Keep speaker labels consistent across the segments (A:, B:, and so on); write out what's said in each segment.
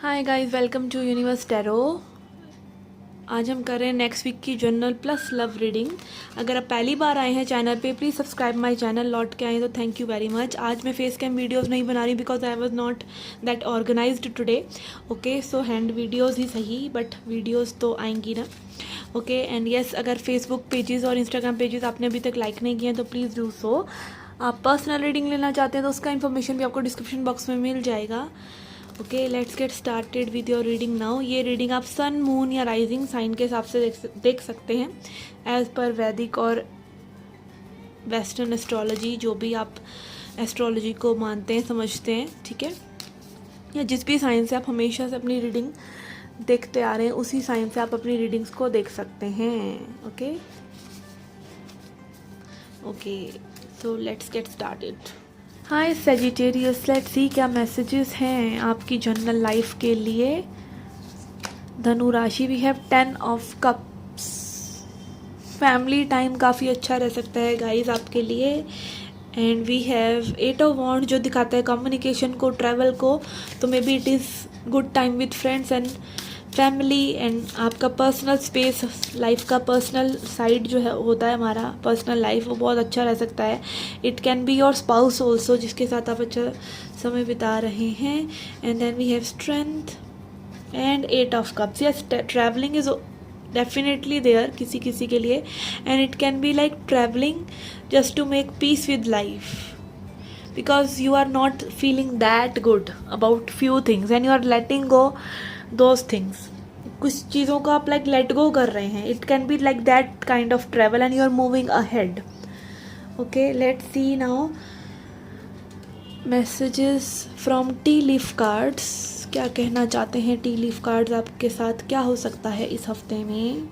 A: Hi guys, welcome to universe tarot. आज हम कर रहे हैं नेक्स्ट वीक की जनरल प्लस लव रीडिंग। अगर आप पहली बार आए हैं चैनल पे, प्लीज़ सब्सक्राइब माय चैनल। लौट के आए तो थैंक यू वेरी मच। आज मैं फेस कैम वीडियोस नहीं बना रही because I was not that organised today. Okay, so hand videos ही सही, बट वीडियोस तो आएंगी ना। ओके एंड यस, अगर फेसबुक पेजेस और इंस्टाग्राम पेजेस आपने अभी तक लाइक नहीं किए हैं तो प्लीज़ डू सो। आप पर्सनल रीडिंग लेना चाहते हैं तो उसका इन्फॉर्मेशन भी आपको डिस्क्रिप्शन बॉक्स में मिल जाएगा। Okay, let's get started with your reading now. ये रीडिंग आप सन, मून या राइजिंग साइन के हिसाब से देख सकते हैं एज पर वैदिक और वेस्टर्न एस्ट्रोलॉजी, जो भी आप एस्ट्रोलॉजी को मानते हैं समझते हैं, ठीक है। या जिस भी साइन से आप हमेशा से अपनी रीडिंग देखते आ रहे हैं उसी साइन से आप अपनी रीडिंग्स को देख सकते हैं। Okay okay, so let's get started. Hi Sagittarius, let's see क्या मैसेजेस हैं आपकी जनरल लाइफ के लिए। धनु राशि, we have 10 of cups. Family time काफ़ी अच्छा रह सकता है गाइस आपके लिए। And we have 8 of wand जो दिखाता है कम्युनिकेशन को, ट्रैवल को। तो maybe it is good time with friends and family. And आपका पर्सनल स्पेस, लाइफ का पर्सनल साइड जो है होता है हमारा पर्सनल लाइफ, वो बहुत अच्छा रह सकता है। It can be your spouse also, जिसके साथ आप अच्छा समय बिता रहे हैं। And then we have strength and 8 of cups. Yes, traveling is definitely there किसी किसी के लिए। And it can be like traveling just to make peace with life because you are not feeling that good about few things and you are letting go those things. कुछ चीज़ों को आप like let go कर रहे हैं. It can be like that kind of travel and you are moving ahead. Okay, let's see now messages from tea leaf cards. क्या कहना चाहते हैं टी लीफ कार्ड्स आपके साथ, क्या हो सकता है इस हफ्ते में.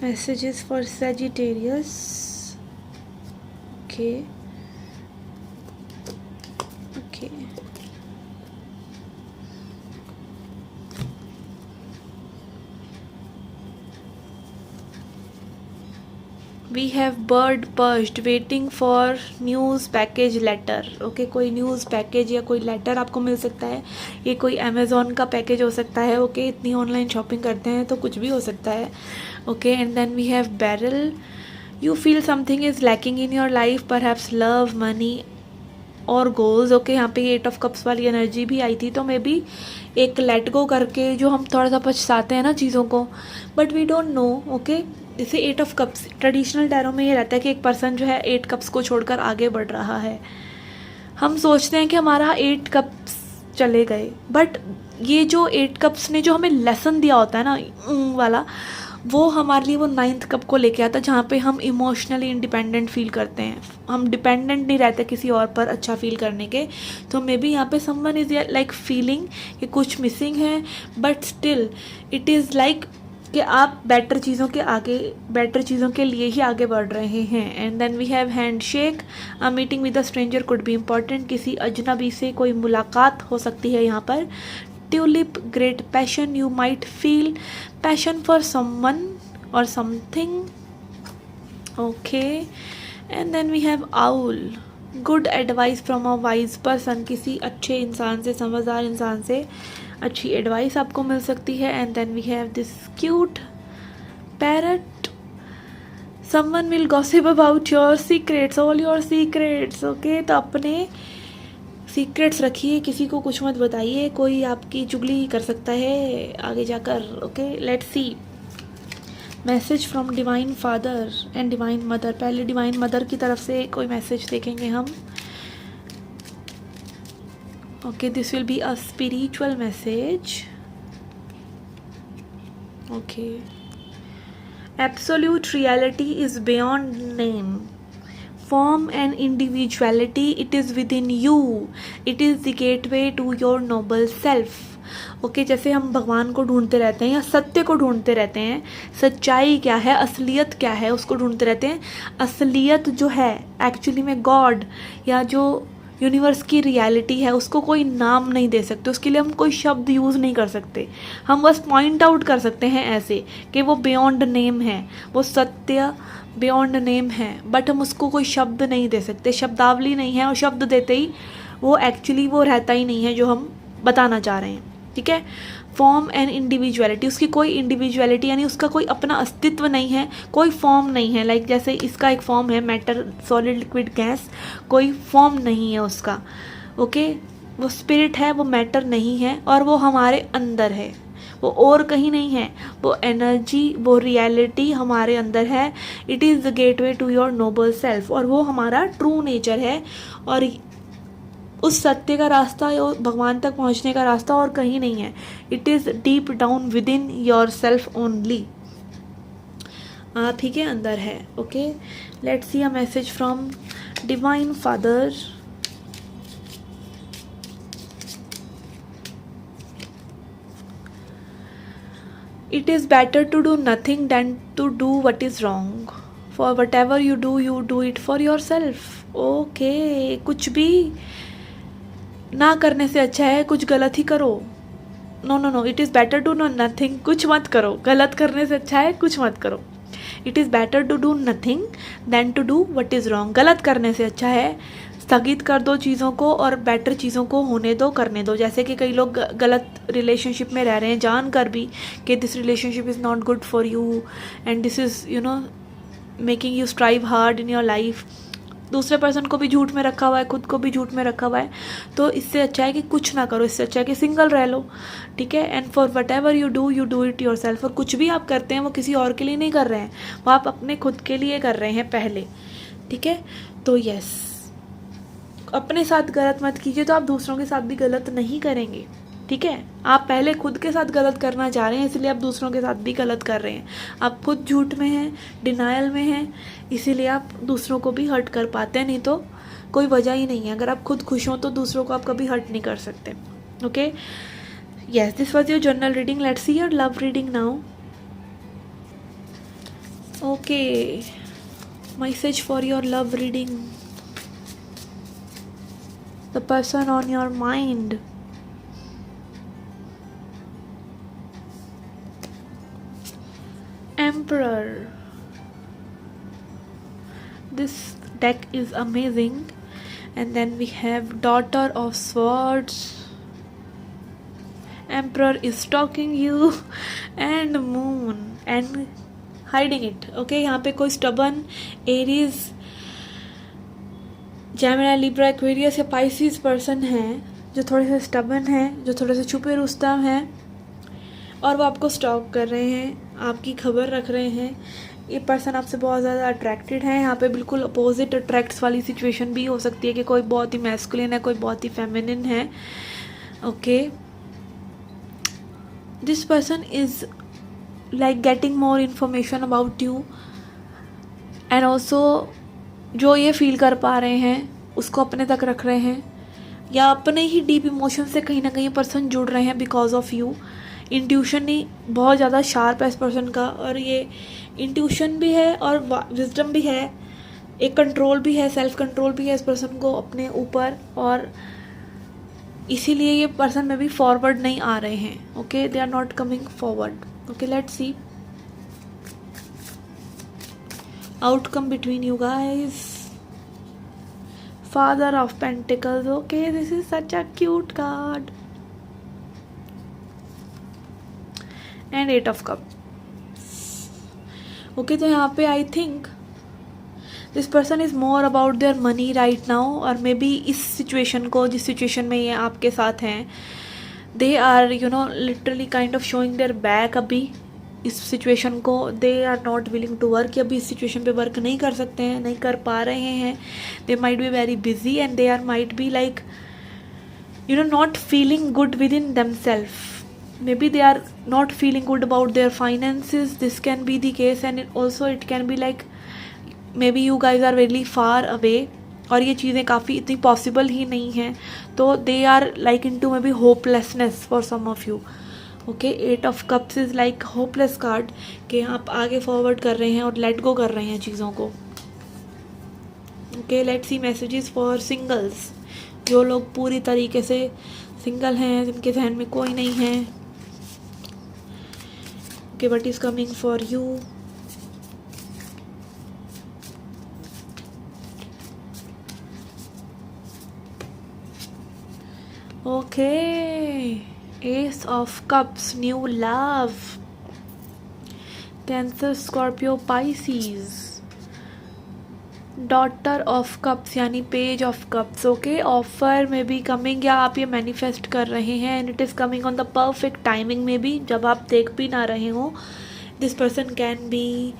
A: Messages for Sagittarius. Okay. Okay. We have bird perched waiting for news package letter. Okay, कोई न्यूज़ पैकेज या कोई लेटर आपको मिल सकता है. ये कोई अमेज़ॉन का पैकेज हो सकता है. ओके, इतनी ऑनलाइन शॉपिंग करते हैं तो कुछ भी हो सकता है. Okay, and then we have barrel. You feel something is lacking in your life, perhaps love, money और गोल्स. ओके, यहाँ पे 8 ऑफ कप्स वाली एनर्जी भी आई थी. तो मे बी एक लेट गो करके जो हम थोड़ा सा पछताते हैं ना चीज़ों को, but we don't know. Okay, जैसे 8 ऑफ कप्स ट्रेडिशनल टैरो में ये रहता है कि एक पर्सन जो है 8 कप्स को छोड़कर आगे बढ़ रहा है. हम सोचते हैं कि हमारा 8 कप्स चले गए, बट ये जो 8 कप्स ने जो हमें लेसन दिया होता है ना वाला, वो हमारे लिए वो 9th कप को लेके आता है, जहाँ पे हम इमोशनली इंडिपेंडेंट फील करते हैं. हम डिपेंडेंट नहीं रहते किसी और पर अच्छा फील करने के. तो मे बी यहाँ पे समवन इज़ लाइक फीलिंग कि कुछ मिसिंग है, but still it is like कि आप बेटर चीज़ों के लिए ही आगे बढ़ रहे हैं. And then we have handshake. A meeting with a stranger could be important. किसी अजनबी से कोई मुलाकात हो सकती है यहाँ पर. Tulip, great passion. You might feel passion for someone or something. Okay, and then we have owl. Good advice from a wise person. किसी अच्छे इंसान से, समझदार इंसान से अच्छी एडवाइस आपको मिल सकती है. And then we have this cute parrot. Someone will gossip about your secrets, all your secrets. Okay, तो अपने सीक्रेट्स रखिए, किसी को कुछ मत बताइए, कोई आपकी चुगली कर सकता है आगे जाकर. Okay, let's see message from divine father and divine mother. पहले डिवाइन मदर की तरफ से कोई मैसेज देखेंगे हम. Okay, this will be a spiritual message. Okay, absolute reality is beyond name, form and individuality. It is within you. It is the gateway to your noble self. Okay, जैसे हम भगवान को ढूंढते रहते हैं या सत्य को ढूंढते रहते हैं, सच्चाई क्या है, असलियत क्या है, उसको ढूंढते रहते हैं. असलियत जो है एक्चुअली में गॉड या जो यूनिवर्स की रियलिटी है, उसको कोई नाम नहीं दे सकते, उसके लिए हम कोई शब्द यूज़ नहीं कर सकते. हम बस पॉइंट आउट कर सकते हैं ऐसे कि वो बियॉन्ड नेम है, वो सत्य बियॉन्ड नेम है, बट हम उसको कोई शब्द नहीं दे सकते. शब्दावली नहीं है, और शब्द देते ही वो एक्चुअली वो रहता ही नहीं है जो हम बताना चाह रहे हैं, ठीक है। फॉर्म एंड इंडिविजुअलिटी, उसकी कोई इंडिविजुअलिटी यानी उसका कोई अपना अस्तित्व नहीं है, कोई फॉर्म नहीं है। लाइक जैसे इसका एक फॉर्म है मैटर, सॉलिड, लिक्विड, गैस, कोई फॉर्म नहीं है उसका, ओके। वो स्पिरिट है, वो मैटर नहीं है, और वो हमारे अंदर है, वो और कहीं नहीं है। वो एनर्जी, वो रियलिटी हमारे अंदर है। It is the gateway to your noble self, और वो हमारा ट्रू नेचर है। और उस सत्य का रास्ता या भगवान तक पहुंचने का रास्ता और कहीं नहीं है। It is deep down with in your self only, आप ही के अंदर है, okay. Let's C a message from divine father. It is better to do nothing than to do what is wrong. For whatever you do it for yourself. Okay, कुछ भी ना करने से अच्छा है कुछ गलत ही करो। No, it is better to know nothing, कुछ मत करो। गलत करने से अच्छा है कुछ मत करो। It is better to do nothing than to do what is wrong. गलत करने से अच्छा है स्थगित कर दो चीज़ों को और बेटर चीज़ों को होने दो, करने दो। जैसे कि कई लोग गलत रिलेशनशिप में रह रहे हैं जान कर भी कि this relationship is not good for you and this is making you strive hard in your life. दूसरे पर्सन को भी झूठ में रखा हुआ है, खुद को भी झूठ में रखा हुआ है। तो इससे अच्छा है कि कुछ ना करो, इससे अच्छा है कि सिंगल रह लो, ठीक है। And for what ever you do it your self. और कुछ भी आप करते हैं वो किसी और के लिए नहीं कर रहे हैं, वो आप अपने खुद के लिए कर रहे हैं पहले, ठीक है। तो यस, अपने साथ गलत मत कीजिए तो आप दूसरों के साथ भी गलत नहीं करेंगे, ठीक है। आप पहले खुद के साथ गलत करना चाह रहे हैं इसलिए आप दूसरों के साथ भी गलत कर रहे हैं। आप खुद झूठ में हैं, डिनायल में हैं, इसीलिए आप दूसरों को भी हर्ट कर पाते हैं, नहीं तो कोई वजह ही नहीं है। अगर आप खुद खुश हो तो दूसरों को आप कभी हर्ट नहीं कर सकते, okay. Yes, this was your journal reading. Let's see your love reading now. Okay, message for your love reading. The person on your mind. Emperor. This deck is amazing. And then we have Daughter of Swords. Emperor is stalking you. And Moon. And hiding it. Okay, यहाँ पे कोई stubborn Aries, Gemini, Libra, Aquarius या Pisces person हैं जो थोड़े से stubborn हैं, जो थोड़े से छुपे रुस्तम हैं, और वो आपको स्टॉक कर रहे हैं, आपकी खबर रख रहे हैं। ये पर्सन आपसे बहुत ज़्यादा अट्रैक्टेड है। यहाँ पे बिल्कुल अपोजिट अट्रैक्ट्स वाली सिचुएशन भी हो सकती है कि कोई बहुत ही मैस्कुलिन है, कोई बहुत ही फेमिनिन है, okay. This person is like getting more information about you and also जो ये फील कर पा रहे हैं उसको अपने तक रख रहे हैं, या अपने ही डीप इमोशन से कहीं ना कहीं पर्सन जुड़ रहे हैं बिकॉज ऑफ यू। इंट्यूशन ही बहुत ज़्यादा शार्प है इस पर्सन का, और ये इंट्यूशन भी है और विजडम भी है, एक कंट्रोल भी है, सेल्फ कंट्रोल भी है इस पर्सन को अपने ऊपर, और इसीलिए ये पर्सन में भी फॉरवर्ड नहीं आ रहे हैं, okay. They are not coming forward, okay. Let's see outcome between you guys. Father of Pentacles. Okay, this is such a cute card. And Eight of Cups. Okay, तो यहाँ पे I think this person is more about their money right now, और may be इस situation को, जिस situation में ये आपके साथ हैं, they are literally kind of showing their back अभी इस सिचुएशन को। They are not willing to work, अभी इस सिचुएशन पे वर्क नहीं कर सकते हैं, नहीं कर पा रहे हैं। They might be very busy and they are might be like not feeling good within them self. Maybe they are not feeling good about their finances, this can be the case. And also it can be like maybe you guys are very far away, और ये चीज़ें काफ़ी इतनी possible ही नहीं हैं। तो they are like into maybe hopelessness for some of you, okay. Eight of cups is like hopeless card, कि आप आगे फॉरवर्ड कर रहे हैं और लेट गो कर रहे हैं चीज़ों को, okay. Let's C messages for singles, जो लोग पूरी तरीके से सिंगल हैं, जिनके जहन में कोई नहीं है, okay. What is coming for you. Okay, Ace of Cups, new love. Cancer, Scorpio, Pisces. Daughter of cups यानी page of cups. Okay, offer में बी कमिंग, या आप ये मैनिफेस्ट कर रहे हैं and it is coming on the perfect timing में भी, जब आप देख भी ना रहे हो. This person can be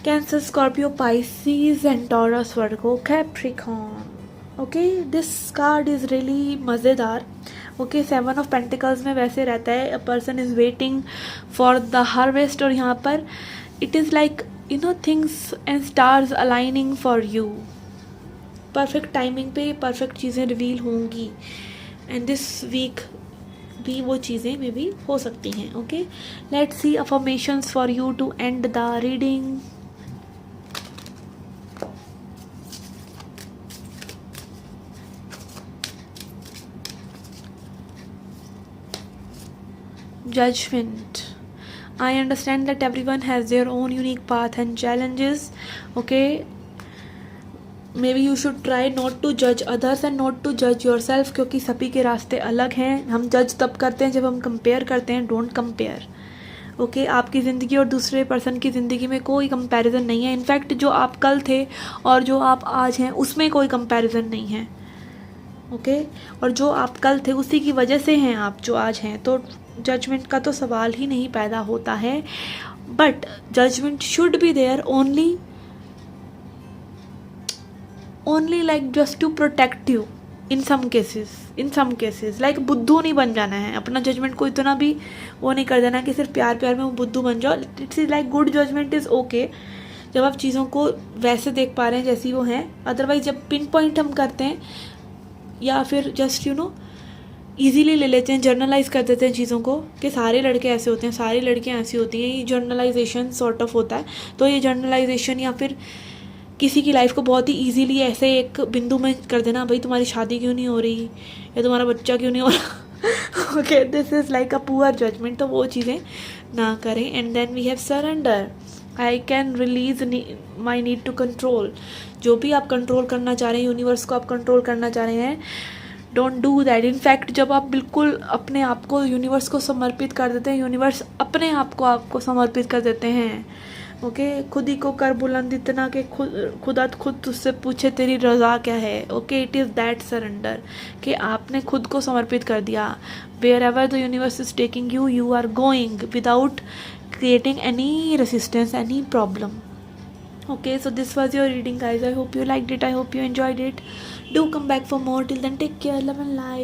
A: Cancer, Scorpio, Pisces and Taurus, Virgo, Capricorn. Okay, this card is really मज़ेदार. ओके, 7 ऑफ पेंटिकल्स में वैसे रहता है, a person is waiting for the harvest, और यहाँ पर it is like things and stars aligning for you. Perfect timing पे perfect चीज़ें रिवील होंगी एंड दिस वीक भी वो चीज़ें में भी हो सकती हैं. Okay, let's see affirmations for you to end the reading. Judgment. I understand that everyone has their own unique path and challenges. Okay, maybe you should try not to judge others and not to judge yourself, क्योंकि सभी के रास्ते अलग हैं. हम जज तब करते हैं जब हम कंपेयर करते हैं. Don't compare. ओके, आपकी ज़िंदगी और दूसरे पर्सन की ज़िंदगी में कोई कंपैरिजन नहीं है. इनफैक्ट जो आप कल थे और जो आप आज हैं उसमें कोई कंपैरिजन नहीं है. ओके, और जो आप कल थे उसी की वजह से हैं आप जो आज हैं. तो जजमेंट का तो सवाल ही नहीं पैदा होता है. But judgment should be there only like just to protect you in some cases. Like बुद्धू नहीं बन जाना है. अपना जजमेंट को इतना भी वो नहीं कर देना कि सिर्फ प्यार प्यार में वो बुद्धू बन जाओ. It's is like good judgment is okay जब आप चीज़ों को वैसे देख पा रहे हैं जैसी वो हैं. अदरवाइज जब पिन पॉइंट हम करते हैं या फिर जस्ट ईजीली ले लेते हैं, जर्नलाइज कर देते हैं चीज़ों को कि सारे लड़के ऐसे होते हैं, सारी लड़कियां ऐसी होती हैं. ये जर्नलाइजेशन सॉर्ट ऑफ होता है. तो ये जर्नलाइजेशन या फिर किसी की लाइफ को बहुत ही ईजीली ऐसे एक बिंदु में कर देना, भाई तुम्हारी शादी क्यों नहीं हो रही या तुम्हारा बच्चा क्यों नहीं हो रहा. Okay, this is like a poor judgment. तो वो चीज़ें ना करें. And then we have surrender. I can release my need to control. जो भी आप कंट्रोल करना चाह रहे हैं, यूनिवर्स को आप कंट्रोल करना चाह रहे हैं, डोंट डू दैट. इनफैक्ट जब आप बिल्कुल अपने आप को यूनिवर्स को समर्पित कर देते हैं, यूनिवर्स अपने आप को आपको समर्पित कर देते हैं. ओके, खुद ही को कर बुलंद इतना कि खुदा खुद तुझसे पूछे तेरी रज़ा क्या है. Okay, it is that surrender कि आपने खुद को समर्पित कर दिया. Wherever the universe is taking you, you are going without creating any resistance, any problem. Okay, so this was your reading, guys. I hope you liked it. I hope you enjoyed it. Do come back for more. Till then, take care, love and life.